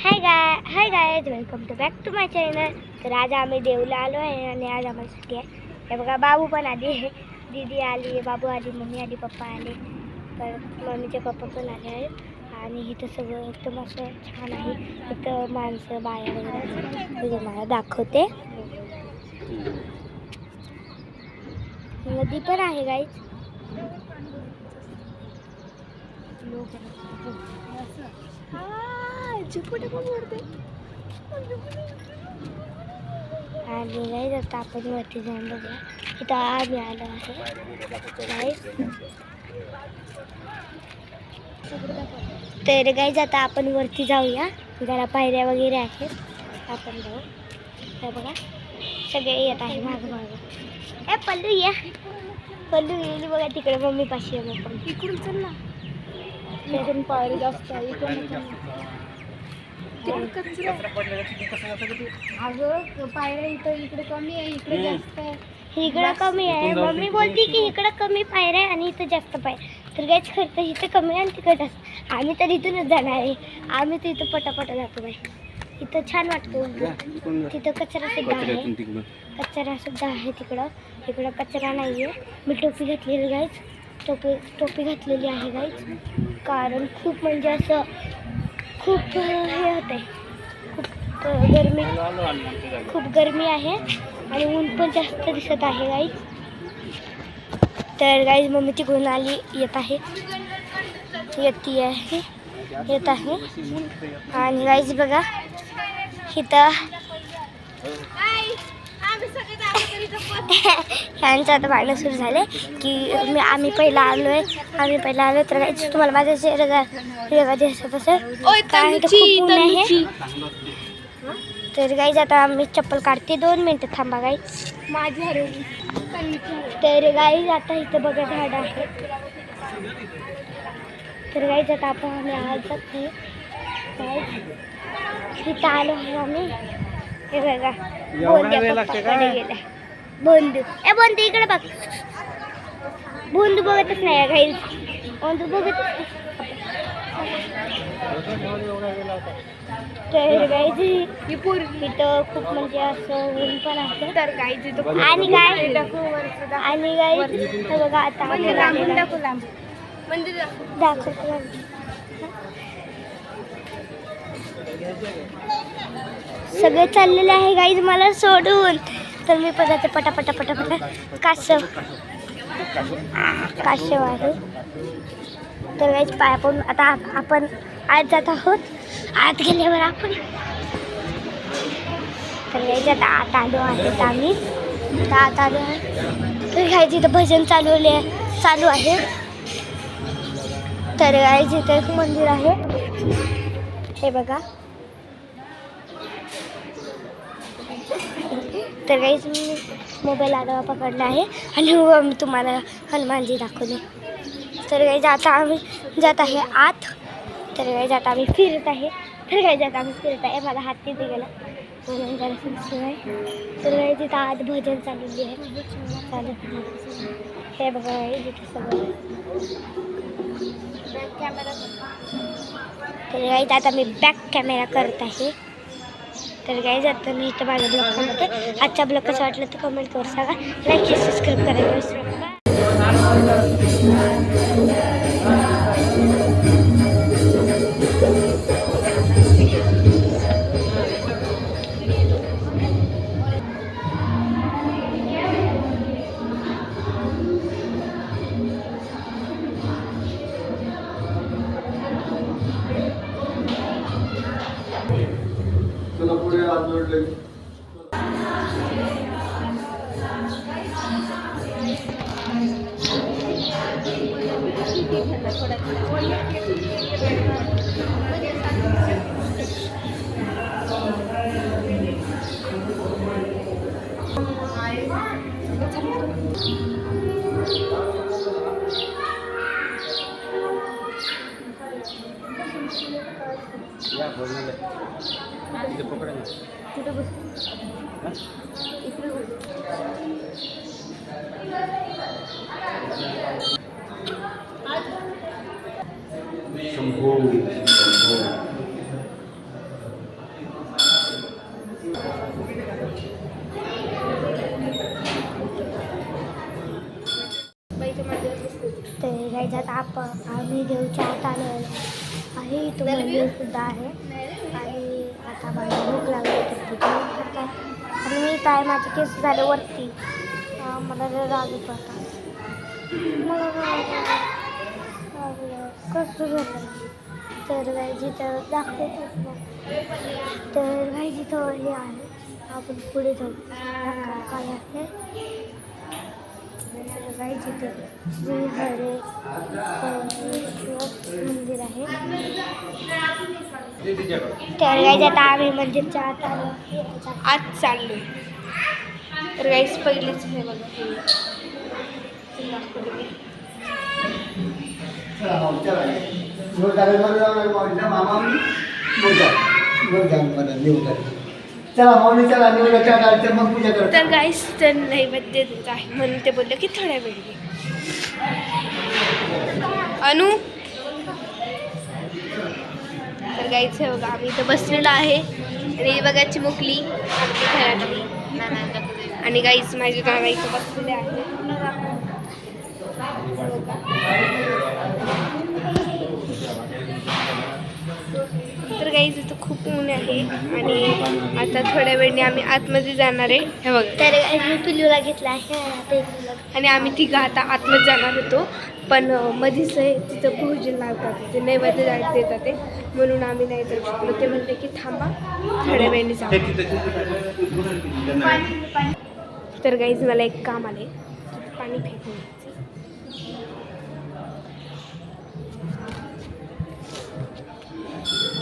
High guys, welcome to back to my channel. तर आज आम्ही देवला आलो आहे आणि आज आम्हाला सुट्टी आहे। हे बघा, बाबू पण आली आहे, दीदी आली, बाबू आली, मम्मी आली, पप्पा आले, तर मम्मीचे पप्पा पण आले आहेत। आणि इथं सगळं एकदम असं छान आहे। इथं माणसं बाया वगैरे तुम्हाला दाखवते। नदी पण आहे गाइस। आणि गाइस आता आपण वरती जाऊन बघूया। इथं आम्ही आलो आहे तर गाइस आता आपण वरती जाऊया। जरा पायऱ्या वगैरे आहेत, आपण जाऊ। हे बघा, सगळे येत आहे माग माग। ए पल्लू या, पल्लू येईल बघा तिकडे मम्मी पाशी आहे। मग पण इकडून चल ना, इकडून पायरी जास्त आहे, अगं पायऱ्या इकडे कमी आहे, इकडे जास्त आहे। इकडं कमी आहे, मम्मी बोलती की इकडं कमी पायऱ्या आहे आणि इथं जास्त पायऱ्या। तर गाइस खरं तर इथं कमी आणि तिकडे जास्त। आम्ही तर इथूनच जाणार आहे, आम्ही तर इथं पटापटा जातो बाई। इथं छान वाटतं। तिथं कचरा सुद्धा आहे, कचरा सुद्धा आहे तिकडं। इकडं कचरा नाही आहे। मी टोपी घातलेली गाइस, टोपी घातलेली आहे गाइस, कारण खूप म्हणजे असं खूप हे होत आहे, खूप गरमी आहे आणि ऊन पण जास्त दिसत आहे गाइस। तर गाइस मम्मी तिकडून आली, येत आहे आणि गाइस बघा इथं ह्यांचं आता भांडण सुरू झाले की आम्ही पहिला आलोय तर गाइस तुम्हाला माझ्या चेहरा दिसत असेल कारण खूप ऊन आहे। तर गाइस आता आम्ही चप्पल काढते, 2 मिनिटं थांबा गाइस माझी हरवली। तर गाइस आता इथं बघा झाड आहे। तर गाइस आता आपण आम्ही आज जाते इथं आलो आहे आम्ही। हे बघा बोंद्या पप्पाकडे गेलाय, बोंदू इकडे बघ। बोंदू बघतच नाही गाइस, बोंदू बघतच नाही। तर गाइस इथं खूप म्हणजे असं ऊन पण आहे। तर गाइस आणि गाइस हे बघा आता दाखवतो सगळे चाललेले आहे गाइस मला सोडून। तर मी पदार्थ पटापटा कासव आहे। तर गाइस पाया पडून आता आपण आत जात आहोत। आत गेल्यावर आपण तर गाइस आता आत आलो आहे आम्ही, आत आलो आहे। तर गाइस इथं भजन चालू आहे। तर गाइस इथं एक मंदिर आहे, हे बघा। तर गाइस मी मोबाईल आडवा पकडला आहे आणि मी तुम्हाला हनुमानजी दाखवले। तर गाइस आता आम्ही जात आहे आत। तर गाइस आता आम्ही फिरत आहे। माझा हात तिथे गेला म्हणून जरा सुरू आहे। तर गाइस इथं आत भजन चालू आहे। हे बघा इथे सगळं। तर गाइस आता मी बॅक कॅमेरा करत आहे। तर गाइस आता मी इथं माझा ब्लॉग बनवते। आजचा ब्लॉग कसा वाटला तर कमेंट करून सांगा, लाईक सबस्क्राईब करायला विसरू नका। पुढे हात जोडले। या बोलने इथे पकडा ना, कुठे बस इकडे बस। शंभू पाणी घेऊ, चहा चालू आहे, इथं मंदिर सुद्धा आहे आणि आता मला भूक लागली तर तिथे खातात. आणि मी काय माझे केस झाले वरती, मला जर राग येतो आता, मला कसं झालं. तर गाई जिथं दाखवतच मग, तर गाई जिथं हे आहे आपण पुढे जाऊ काय आहे. तर गाई जिथं श्री हरे मंदिर आहे. तर गाई आता आम्ही मंदिरच्या आत चाललो. तर गाईस पहिलेच हे बघा तर गाईस तर नैवेद्य देत आहे म्हणून ते बोलले की थोड्या वेळ अनु. तर गाईच हे बघा आम्ही इथं बसलेलो आहे आणि बघा चिमुकली आमची घरातली आणि गाईच माझे दादा इथं बसलेले आहे. तर गाईज इथं खूप ऊन आहे आणि आता थोड्या वेळाने आम्ही आतमध्ये जाणार आहे. हे बघा तर मी पिल्लूला घेतला आहे आणि आम्ही तिघं आता आतमध्ये जाणार होतो, पण मधीच तिथं भोजन लावतात ते नैवेद्य देतात ते, म्हणून आम्ही नाही जाऊ शकलो. ते म्हणते की थांबा थोड्या वेळाने जाऊ. तर गाईज मला एक काम आले, पाणी फेकून.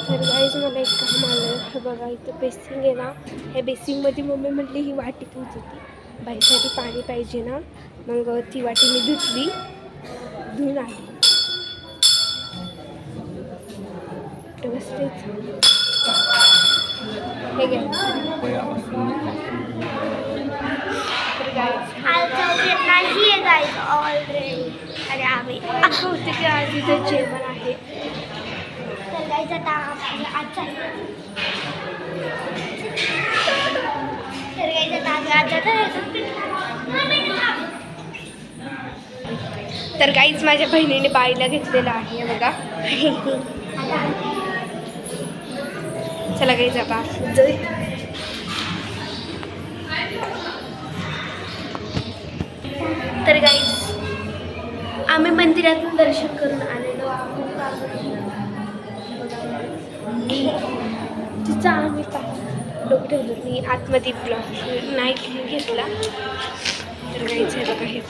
तर गाईज मला एक काम आलं. हे बघा इथं बेसिंग आहे ना, ह्या बेसिंगमध्ये मम्मी म्हटली ही वाटी तुझी होती बाईसाठी पाणी पाहिजे ना, मग ती वाटी मी धुतली, धुवून आली. बसलेच हे घ्या. नाही आहे गाईज ऑलरेडी आणि आम्ही होते की आज इथं जेवण आहे. तर गाईज आता आजचा तर गाईज माझ्या बहिणीने बाईला घेतलेलं आहे बघा. चला गाईज आता तर गाईज आम्ही मंदिरातून दर्शन करून आलेलो. तिचं आम्ही डोकं ठेवलं, मी आतमध्ये ब्लॉक नाही घेतला. तर गाईज हे बघा हे